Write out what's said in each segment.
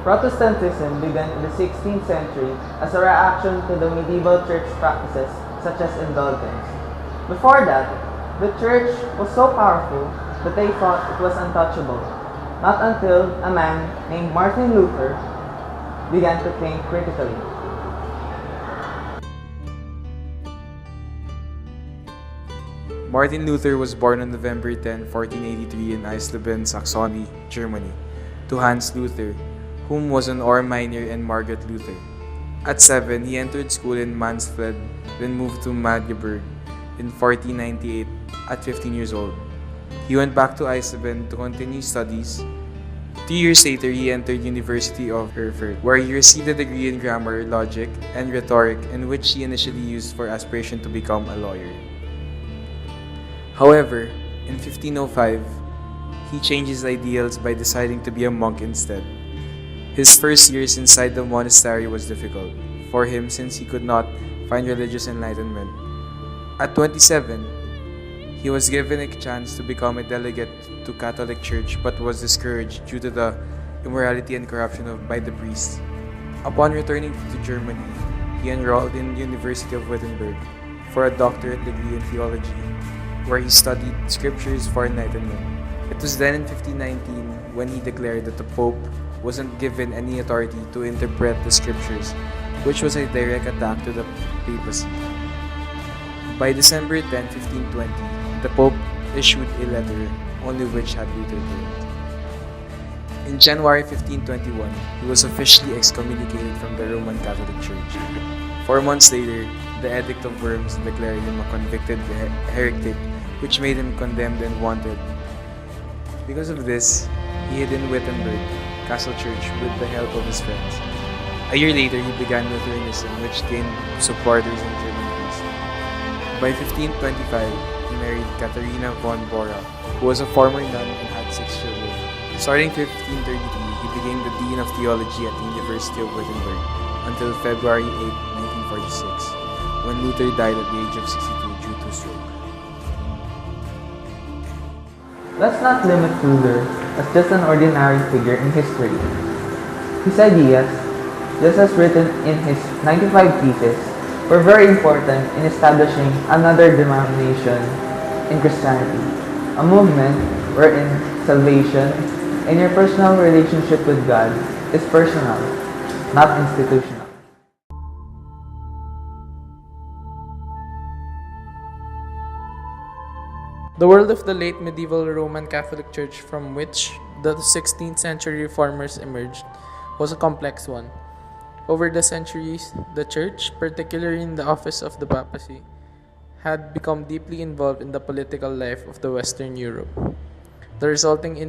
Protestantism began in the 16th century as a reaction to the medieval church practices such as indulgence. Before that, the church was so powerful that they thought it was untouchable, not until a man named Martin Luther began to think critically. Martin Luther was born on November 10, 1483 in Eisleben, Saxony, Germany, to Hans Luther, whom was an ore miner, and Margaret Luther. At 7, he entered school in Mansfeld, then moved to Magdeburg in 1498 at 15 years old. He went back to Eisleben to continue studies. 2 years later, he entered University of Erfurt, where he received a degree in grammar, logic, and rhetoric, in which he initially used for aspiration to become a lawyer. However, in 1505, he changed his ideals by deciding to be a monk instead. His first years inside the monastery was difficult for him since he could not find religious enlightenment. At 27, he was given a chance to become a delegate to Catholic Church but was discouraged due to the immorality and corruption by the priests. Upon returning to Germany, he enrolled in the University of Wittenberg for a doctorate degree in theology, where he studied scriptures for enlightenment. It was then in 1519 when he declared that the Pope wasn't given any authority to interpret the scriptures, which was a direct attack to the papacy. By December 10, 1520, the Pope issued a letter, only which had Luther burned. In January 1521, he was officially excommunicated from the Roman Catholic Church. 4 months later, the Edict of Worms declared him a convicted heretic, which made him condemned and wanted. Because of this, he hid in Wittenberg Castle Church with the help of his friends. A year later, he began Lutheranism, which gained supporters in German Greece. By 1525, he married Katharina von Bora, who was a former nun and had 6 children. Starting 1533, he became the Dean of Theology at the University of Wittenberg until February 8, 1946, when Luther died at the age of 62 due to stroke. Let's not limit Luther as just an ordinary figure in history. His ideas, just as written in his 95 Theses, were very important in establishing another denomination in Christianity, a movement wherein salvation and your personal relationship with God is personal, not institutional. The world of the late medieval Roman Catholic Church from which the 16th century reformers emerged was a complex one. Over the centuries, the Church, particularly in the office of the papacy, had become deeply involved in the political life of the Western Europe. The resulting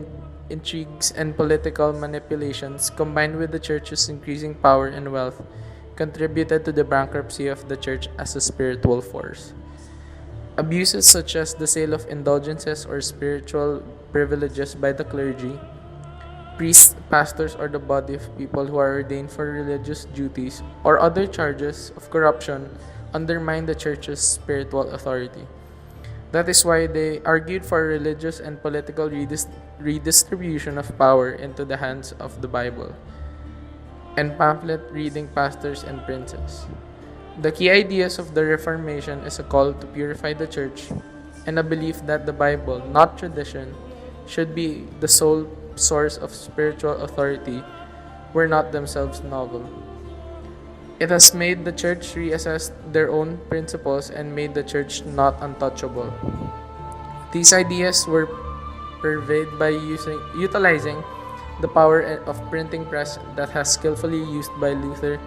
intrigues and political manipulations, combined with the Church's increasing power and wealth, contributed to the bankruptcy of the Church as a spiritual force. Abuses such as the sale of indulgences or spiritual privileges by the clergy, priests, pastors, or the body of people who are ordained for religious duties, or other charges of corruption undermine the Church's spiritual authority. That is why they argued for religious and political redistribution of power into the hands of the Bible and pamphlet-reading pastors and princes. The key ideas of the Reformation is a call to purify the Church and a belief that the Bible, not tradition, should be the sole source of spiritual authority, were not themselves novel. It has made the Church reassess their own principles and made the Church not untouchable. These ideas were purveyed by utilizing the power of printing press that has skillfully used by Luther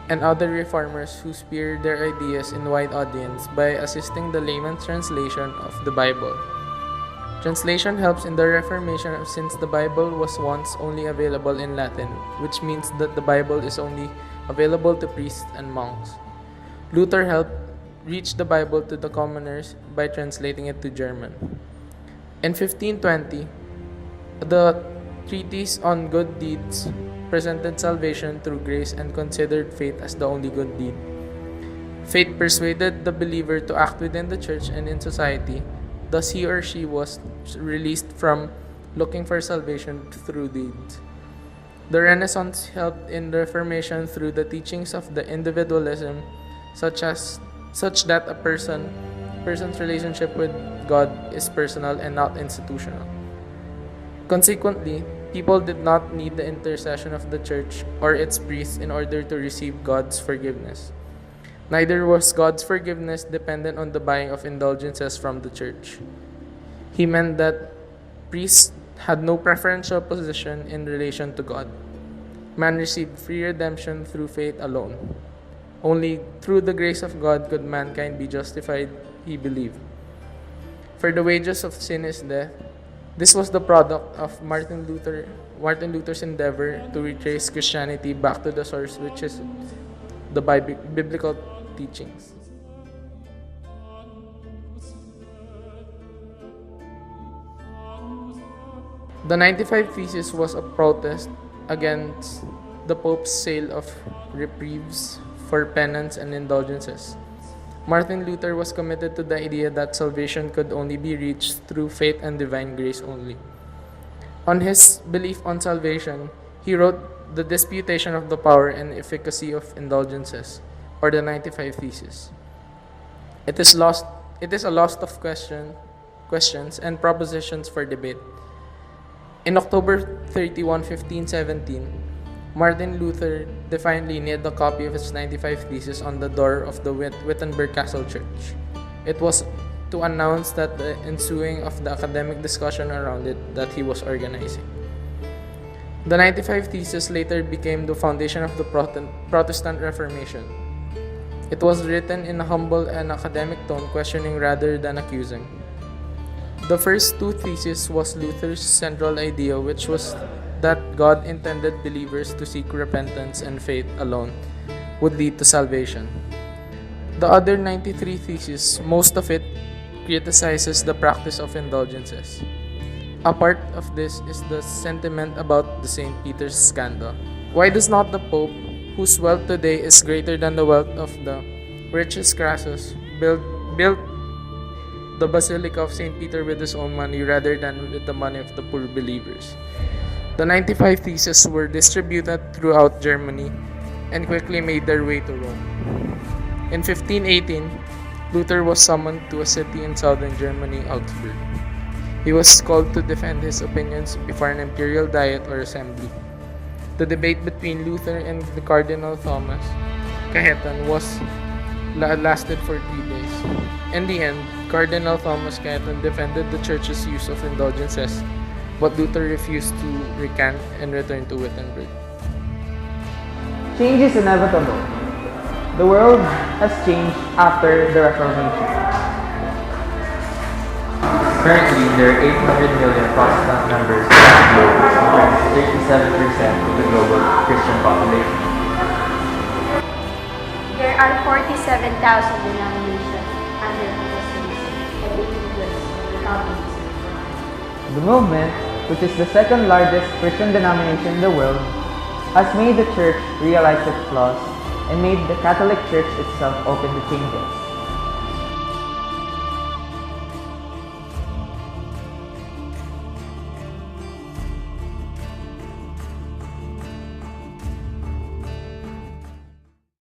and other reformers who speared their ideas in wide audience by assisting the layman's translation of the Bible. Translation helps in the Reformation since the Bible was once only available in Latin, which means that the Bible is only available to priests and monks. Luther helped reach the Bible to the commoners by translating it to German. In 1520, the Treatise on Good Deeds presented salvation through grace and considered faith as the only good deed. Faith persuaded the believer to act within the church and in society, thus he or she was released from looking for salvation through deeds. The Renaissance helped in the Reformation through the teachings of the individualism, such that a person's relationship with God is personal and not institutional. Consequently, people did not need the intercession of the church or its priests in order to receive God's forgiveness. Neither was God's forgiveness dependent on the buying of indulgences from the church. He meant that priests had no preferential position in relation to God. Man received free redemption through faith alone. Only through the grace of God could mankind be justified, he believed. For the wages of sin is death. This was the product of Martin Luther's endeavor to retrace Christianity back to the source, which is the biblical teachings. The 95 Thesis was a protest against the Pope's sale of reprieves for penance and indulgences. Martin Luther was committed to the idea that salvation could only be reached through faith and divine grace only. On his belief on salvation, he wrote The Disputation of the Power and Efficacy of Indulgences, or the 95 Thesis. It is a lost of questions and propositions for debate. In October 31, 1517, Martin Luther defiantly nailed a copy of his 95 Theses on the door of the Wittenberg Castle Church. It was to announce that the ensuing of the academic discussion around it that he was organizing. The 95 Theses later became the foundation of the Protestant Reformation. It was written in a humble and academic tone, questioning rather than accusing. The first two theses was Luther's central idea, which was that God intended believers to seek repentance and faith alone would lead to salvation. The other 93 theses, most of it criticizes the practice of indulgences. A part of this is the sentiment about the St. Peter's scandal. Why does not the Pope, whose wealth today is greater than the wealth of the richest Crassus, build the Basilica of St. Peter with his own money rather than with the money of the poor believers? The 95 Theses were distributed throughout Germany and quickly made their way to Rome. In 1518, Luther was summoned to a city in southern Germany, Augsburg. He was called to defend his opinions before an imperial diet or assembly. The debate between Luther and the Cardinal Thomas Cajetan lasted for 3 days. In the end, Cardinal Thomas Cajetan defended the Church's use of indulgences, but Luther refused to recant and return to Wittenberg. Change is inevitable. The world has changed after the Reformation. Currently, there are 800 million Protestant members around the globe, which comprises 37% of the global Christian population. There are 47,000 denominations under Protestantism and 80 Catholicism. The movement, which is the second largest Christian denomination in the world, has made the Church realize its flaws and made the Catholic Church itself open to changes.